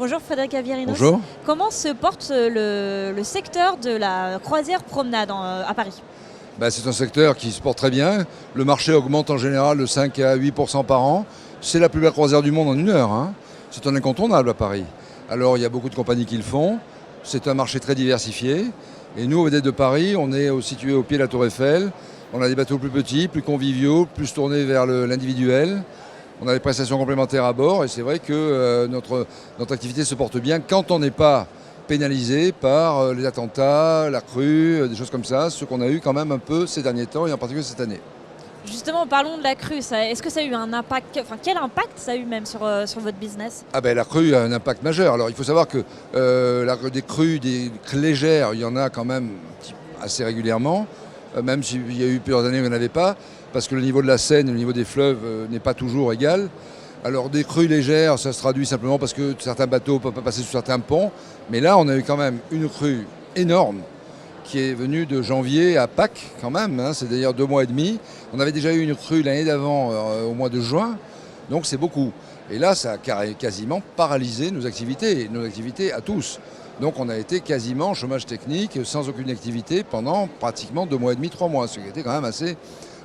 Bonjour Frédéric Avierinos. Bonjour. Comment se porte le secteur de la croisière promenade à Paris? C'est un secteur qui se porte très bien. Le marché augmente en général de 5 à 8% par an. C'est la plus belle croisière du monde en une heure, hein. C'est un incontournable à Paris. Alors il y a beaucoup de compagnies qui le font. C'est un marché très diversifié. Et nous, au Vedette de Paris, on est situé au pied de la Tour Eiffel. On a des bateaux plus petits, plus conviviaux, plus tournés vers l'individuel. On a des prestations complémentaires à bord et c'est vrai que notre activité se porte bien quand on n'est pas pénalisé par les attentats, la crue, des choses comme ça, ce qu'on a eu quand même un peu ces derniers temps et en particulier cette année. Justement, parlons de la crue. Est-ce que ça a eu un impact, quel impact ça a eu même sur votre business? La crue a un impact majeur. Alors il faut savoir que des crues légères, il y en a quand même assez régulièrement, même s'il y a eu plusieurs années où il n'y en avait pas, parce que le niveau de la Seine et le niveau des fleuves n'est pas toujours égal. Alors des crues légères, ça se traduit simplement parce que certains bateaux ne peuvent pas passer sur certains ponts. Mais là, on a eu quand même une crue énorme qui est venue de janvier à Pâques quand même, hein, c'est d'ailleurs 2 mois et demi. On avait déjà eu une crue l'année d'avant au mois de juin, donc c'est beaucoup. Et là, ça a quasiment paralysé nos activités à tous. Donc on a été quasiment en chômage technique, sans aucune activité pendant pratiquement 2 mois et demi, 3 mois, ce qui était quand même assez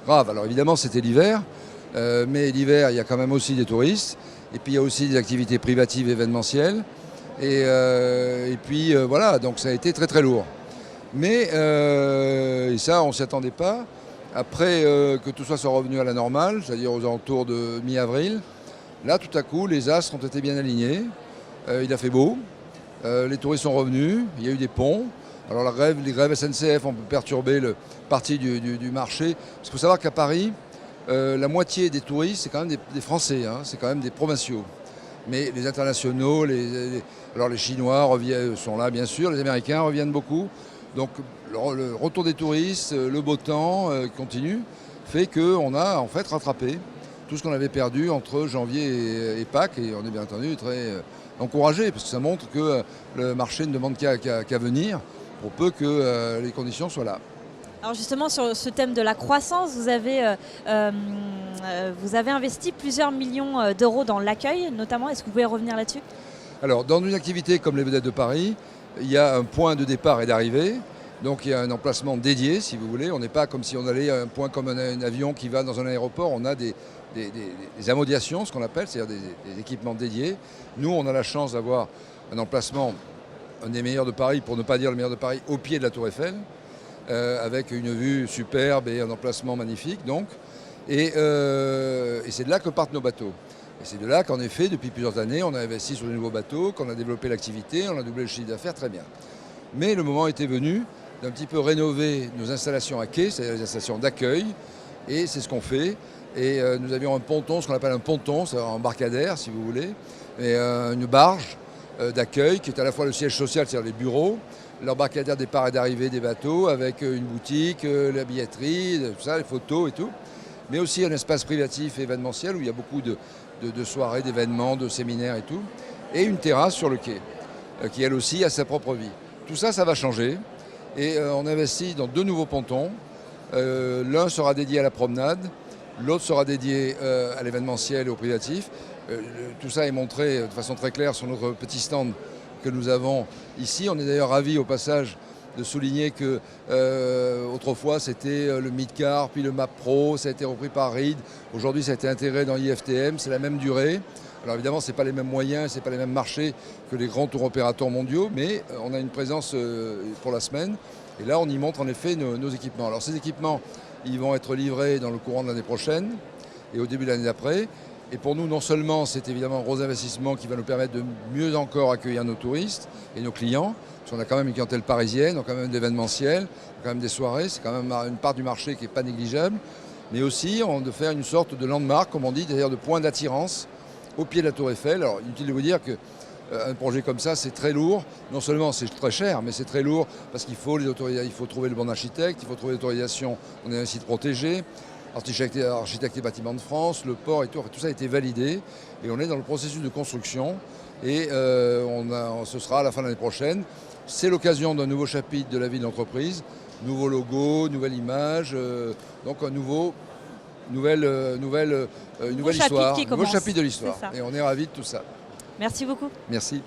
grave. Alors évidemment, c'était l'hiver. Mais l'hiver, il y a quand même aussi des touristes. Et puis il y a aussi des activités privatives événementielles. Et puis voilà, donc ça a été très très lourd. Mais et ça, on ne s'y attendait pas. Après que tout ça soit revenu à la normale, c'est-à-dire aux alentours de mi-avril, là tout à coup, les astres ont été bien alignés. Il a fait beau. Les touristes sont revenus. Il y a eu des ponts. Alors les grèves SNCF ont perturbé le parti du marché. Parce qu'il faut savoir qu'à Paris, la moitié des touristes, c'est quand même des Français, hein, c'est quand même des provinciaux. Mais les internationaux, alors les Chinois sont là bien sûr, les Américains reviennent beaucoup. Donc le retour des touristes, le beau temps continue, fait qu'on a en fait rattrapé tout ce qu'on avait perdu entre janvier et Pâques. Et on est bien entendu très encouragé, parce que ça montre que le marché ne demande qu'à venir, pour peu que les conditions soient là. Alors justement, sur ce thème de la croissance, vous avez investi plusieurs millions d'euros dans l'accueil, notamment. Est-ce que vous pouvez revenir là-dessus? Alors, dans une activité comme les Vedettes de Paris, il y a un point de départ et d'arrivée. Donc, il y a un emplacement dédié, si vous voulez. On n'est pas comme si on allait à un point comme un avion qui va dans un aéroport. On a des amodiations, ce qu'on appelle, c'est-à-dire des équipements dédiés. Nous, on a la chance d'avoir un emplacement, un des meilleurs de Paris, pour ne pas dire le meilleur de Paris, au pied de la Tour Eiffel. Avec une vue superbe et un emplacement magnifique donc. Et c'est de là que partent nos bateaux. Et c'est de là qu'en effet, depuis plusieurs années, on a investi sur de nouveaux bateaux, qu'on a développé l'activité, on a doublé le chiffre d'affaires, très bien. Mais le moment était venu d'un petit peu rénover nos installations à quai, c'est-à-dire les installations d'accueil, et c'est ce qu'on fait. Et nous avions un ponton, ce qu'on appelle un ponton, c'est un embarcadère si vous voulez, et une barge d'accueil qui est à la fois le siège social, c'est-à-dire les bureaux, l'embarcadère départ et d'arrivée des bateaux avec une boutique, la billetterie, tout ça, les photos et tout. Mais aussi un espace privatif et événementiel où il y a beaucoup de soirées, d'événements, de séminaires et tout. Et une terrasse sur le quai qui elle aussi a sa propre vie. Tout ça, ça va changer. Et on investit dans 2 nouveaux pontons. L'un sera dédié à la promenade, l'autre sera dédié à l'événementiel et au privatif. Tout ça est montré de façon très claire sur notre petit stand que nous avons ici. On est d'ailleurs ravis au passage de souligner que autrefois c'était le Midcar, puis le MAP Pro, ça a été repris par Reed. Aujourd'hui ça a été intégré dans IFTM, c'est la même durée. Alors évidemment ce n'est pas les mêmes moyens, ce n'est pas les mêmes marchés que les grands tours opérateurs mondiaux, mais on a une présence pour la semaine. Et là on y montre en effet nos équipements. Alors ces équipements, ils vont être livrés dans le courant de l'année prochaine et au début de l'année d'après. Et pour nous, non seulement c'est évidemment un gros investissement qui va nous permettre de mieux encore accueillir nos touristes et nos clients, parce qu'on a quand même une clientèle parisienne, on a quand même de l'événementiel, on a quand même des soirées, c'est quand même une part du marché qui n'est pas négligeable, mais aussi de faire une sorte de landmark, comme on dit, c'est-à-dire de point d'attirance au pied de la Tour Eiffel. Alors inutile de vous dire qu'un projet comme ça, c'est très lourd. Non seulement c'est très cher, mais c'est très lourd parce qu'il faut il faut trouver le bon architecte, il faut trouver l'autorisation, on est un site protégé. Architecte et bâtiments de France, le port et tout ça a été validé et on est dans le processus de construction et ce sera à la fin de l'année prochaine. C'est l'occasion d'un nouveau chapitre de la vie de l'entreprise, nouveau logo, nouvelle image, donc une nouvelle histoire, un nouveau chapitre de l'histoire. Et on est ravis de tout ça. Merci beaucoup. Merci.